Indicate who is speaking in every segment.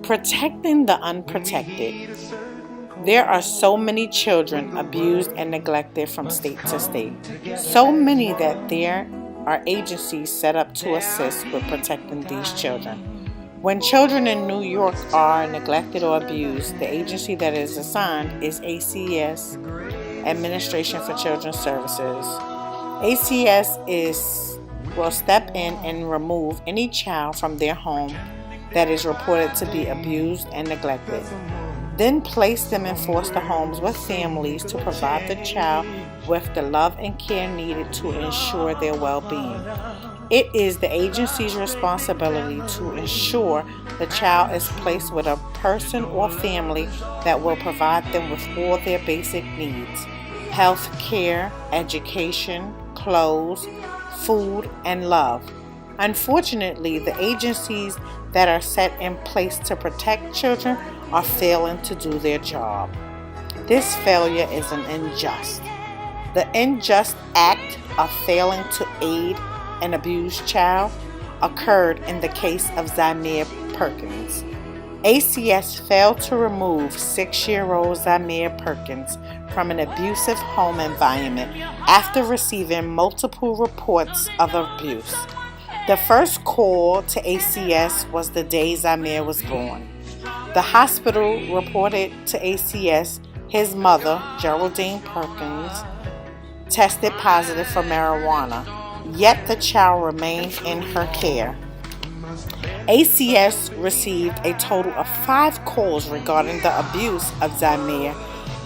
Speaker 1: Protecting the unprotected. There are so many children abused and neglected from state to state. So many that there are agencies set up to assist with protecting these children. When children in New York are neglected or abused, the agency that is assigned is ACS, Administration for Children's Services. ACS will step in and remove any child from their home that is reported to be abused and neglected. Then place them in foster homes with families to provide the child with the love and care needed to ensure their well-being. It is the agency's responsibility to ensure the child is placed with a person or family that will provide them with all their basic needs: health care, education, clothes, food, and love. Unfortunately, the agencies that are set in place to protect children are failing to do their job. This failure is unjust. The unjust act of failing to aid an abused child occurred in the case of Zamir Perkins. ACS failed to remove 6-year-old Zamir Perkins from an abusive home environment after receiving multiple reports of abuse. The first call to ACS was the day Zamir was born. The hospital reported to ACS his mother, Geraldine Perkins, tested positive for marijuana, yet the child remained in her care. ACS received a total of 5 calls regarding the abuse of Zamir,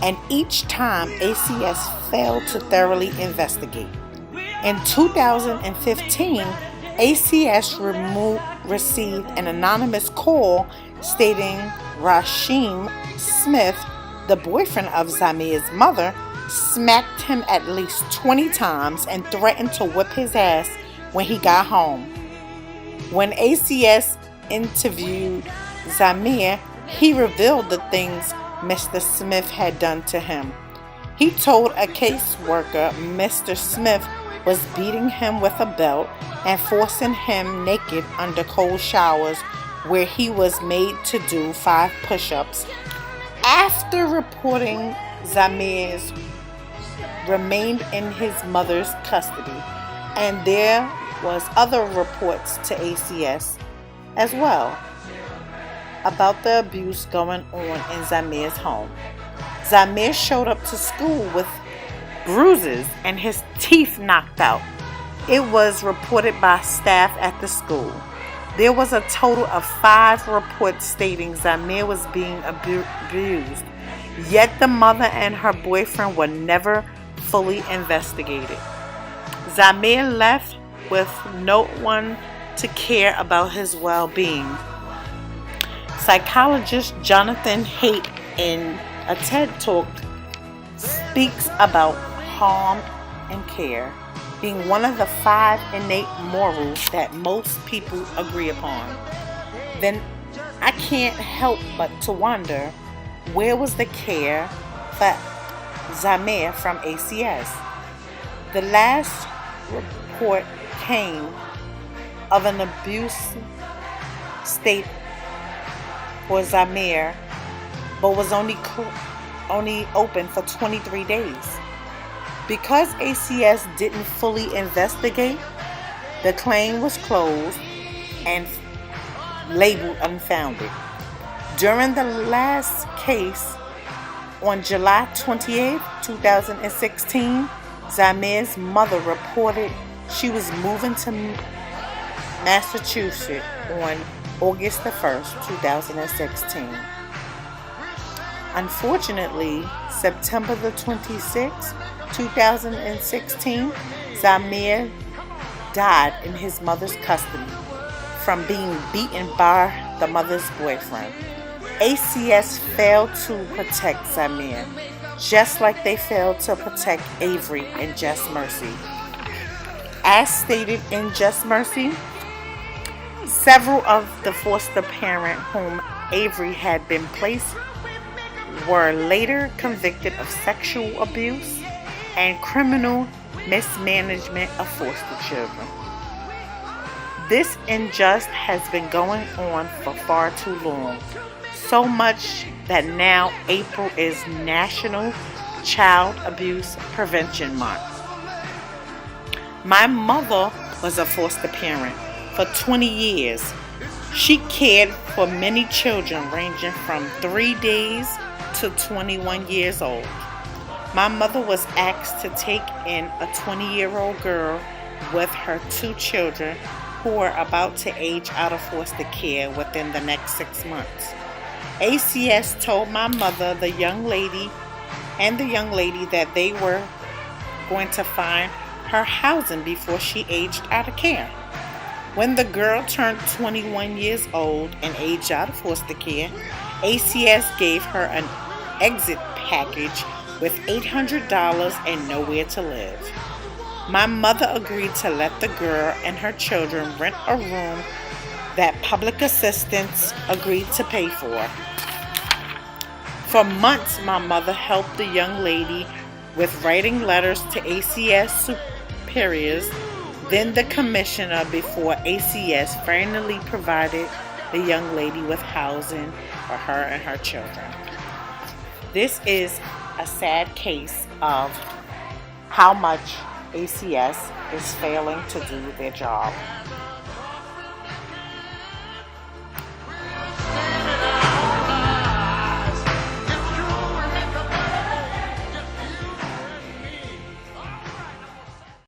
Speaker 1: and each time ACS failed to thoroughly investigate. In 2015, ACS received an anonymous call stating Rasheem Smith, the boyfriend of Zamir's mother, smacked him at least 20 times and threatened to whip his ass when he got home. When ACS interviewed Zamir, he revealed the things Mr. Smith had done to him. He told a caseworker Mr. Smith was beating him with a belt and forcing him naked under cold showers where he was made to do 5 push-ups. After reporting, Zamir remained in his mother's custody, and there was other reports to ACS as well about the abuse going on in Zamir's home. Zamir showed up to school with bruises and his teeth knocked out. It was reported by staff at the school. There was a total of 5 reports stating Zamir was being abused, yet the mother and her boyfriend were never fully investigated. Zamir left with no one to care about his well-being. Psychologist Jonathan Haidt, in a TED Talk, speaks about harm and care being one of the 5 innate morals that most people agree upon. Then I can't help but to wonder, where was the care for Zamir from ACS? The last report came of an abuse state for Zamir, but was only open for 23 days. Because ACS didn't fully investigate, the claim was closed and labeled unfounded. During the last case, on July 28, 2016, Zamir's mother reported she was moving to Massachusetts on August the 1st, 2016. Unfortunately, September the 26th, 2016, Zamir died in his mother's custody from being beaten by the mother's boyfriend. ACS failed to protect Zamir, just like they failed to protect Avery in Just Mercy. As stated in Just Mercy, several of the foster parents whom Avery had been placed were later convicted of sexual abuse and criminal mismanagement of foster children. This injustice has been going on for far too long. So much that now April is National Child Abuse Prevention Month. My mother was a foster parent for 20 years. She cared for many children ranging from 3 days to 21 years old. My mother was asked to take in a 20-year-old girl with her 2 children who were about to age out of foster care within the next 6 months. ACS told my mother, the young lady that they were going to find her housing before she aged out of care. When the girl turned 21 years old and aged out of foster care, ACS gave her an exit package with $800 and nowhere to live. My mother agreed to let the girl and her children rent a room that public assistance agreed to pay for. For months, my mother helped the young lady with writing letters to ACS superiors, then the commissioner, before ACS finally provided the young lady with housing for her and her children. This is a sad case of how much ACS is failing to do their job.